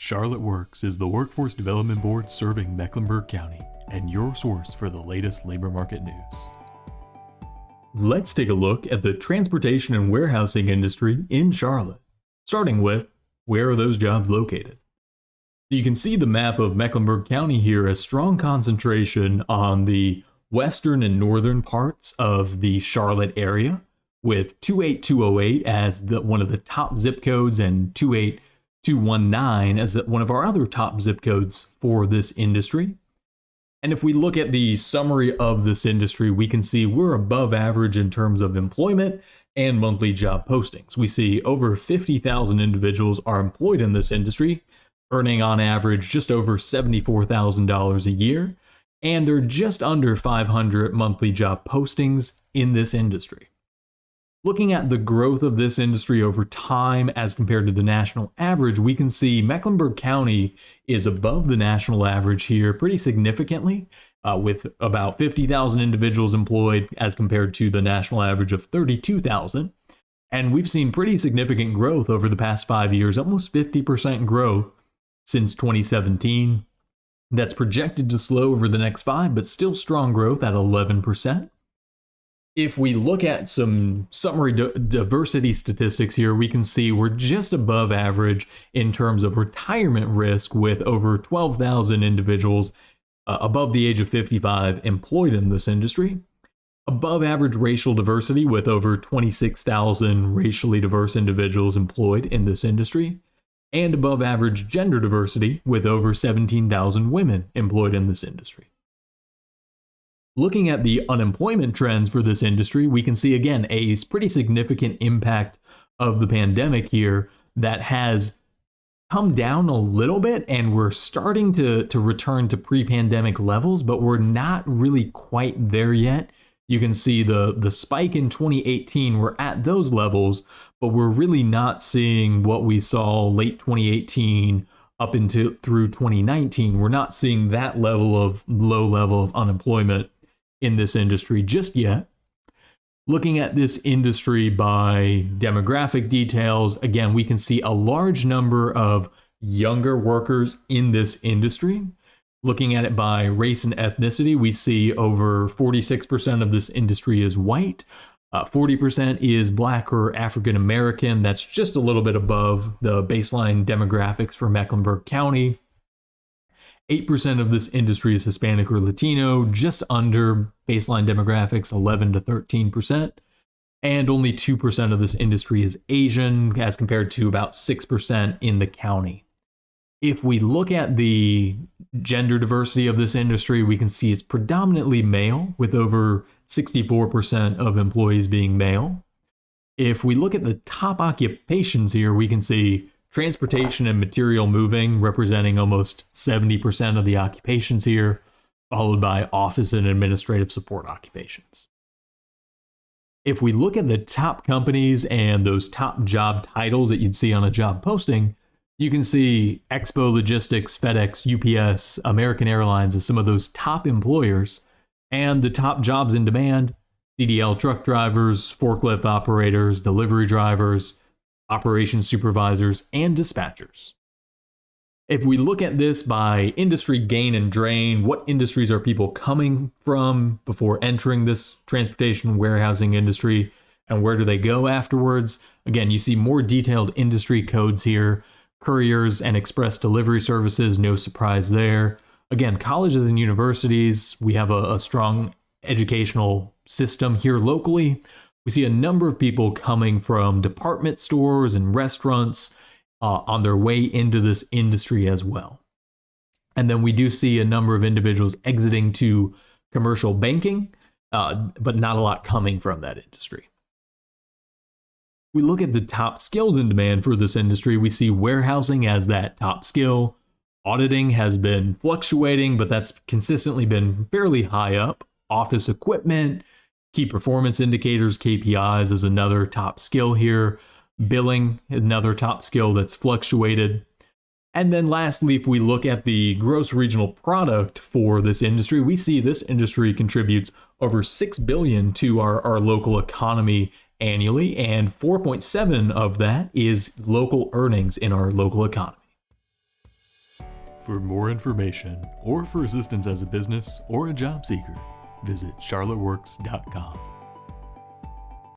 Charlotte Works is the workforce development board serving Mecklenburg County and your source for the latest labor market news. Let's take a look at the transportation and warehousing industry in Charlotte, starting with where are those jobs located. You can see the map of Mecklenburg County here, a strong concentration on the western and northern parts of the Charlotte area, with 28208 as one of the top zip codes and 28219 as one of our other top zip codes for this industry. And if we look at the summary of this industry, we can see we're above average in terms of employment and monthly job postings. We see over 50,000 individuals are employed in this industry, earning on average just over $74,000 a year, and there are just under 500 monthly job postings in this industry. Looking at the growth of this industry over time as compared to the national average, we can see Mecklenburg County is above the national average here pretty significantly, with about 50,000 individuals employed as compared to the national average of 32,000. And we've seen pretty significant growth over the past 5 years, almost 50% growth since 2017. That's projected to slow over the next 5, but still strong growth at 11%. If we look at some summary diversity statistics here, we can see we're just above average in terms of retirement risk, with over 12,000 individuals above the age of 55 employed in this industry. Above average racial diversity, with over 26,000 racially diverse individuals employed in this industry. And above average gender diversity, with over 17,000 women employed in this industry. Looking at the unemployment trends for this industry, we can see again a pretty significant impact of the pandemic here that has come down a little bit, and we're starting to return to pre-pandemic levels, but we're not really quite there yet. You can see the spike in 2018, we're at those levels, but we're really not seeing what we saw late 2018 up into through 2019. We're not seeing that low level of unemployment in this industry just yet. Looking at this industry by demographic details, again, we can see a large number of younger workers in this industry. Looking at it by race and ethnicity, we see over 46% of this industry is white, 40% is Black or African American. That's just a little bit above the baseline demographics for Mecklenburg County. 8% of this industry is Hispanic or Latino, just under baseline demographics, 11 to 13%. And only 2% of this industry is Asian, as compared to about 6% in the county. If we look at the gender diversity of this industry, we can see it's predominantly male, with over 64% of employees being male. If we look at the top occupations here, we can see transportation and material moving representing almost 70% of the occupations here, followed by office and administrative support occupations. If we look at the top companies and those top job titles that you'd see on a job posting, you can see Expo Logistics, FedEx, UPS, American Airlines as some of those top employers, and the top jobs in demand: CDL truck drivers, forklift operators, delivery drivers, operations supervisors, and dispatchers. If we look at this by industry gain and drain, what industries are people coming from before entering this transportation warehousing industry, and where do they go afterwards? Again, you see more detailed industry codes here. Couriers and express delivery services, no surprise there. Again, colleges and universities, we have a strong educational system here locally. We see a number of people coming from department stores and restaurants on their way into this industry as well. And then we do see a number of individuals exiting to commercial banking, but not a lot coming from that industry. We look at the top skills in demand for this industry. We see warehousing as that top skill. Auditing has been fluctuating, but that's consistently been fairly high up. Office equipment, key performance indicators, KPIs, is another top skill here. Billing, another top skill that's fluctuated. And then lastly, if we look at the gross regional product for this industry, we see this industry contributes over $6 billion to our local economy annually, and 4.7 of that is local earnings in our local economy. For more information or for assistance as a business or a job seeker, visit charlotteworks.com.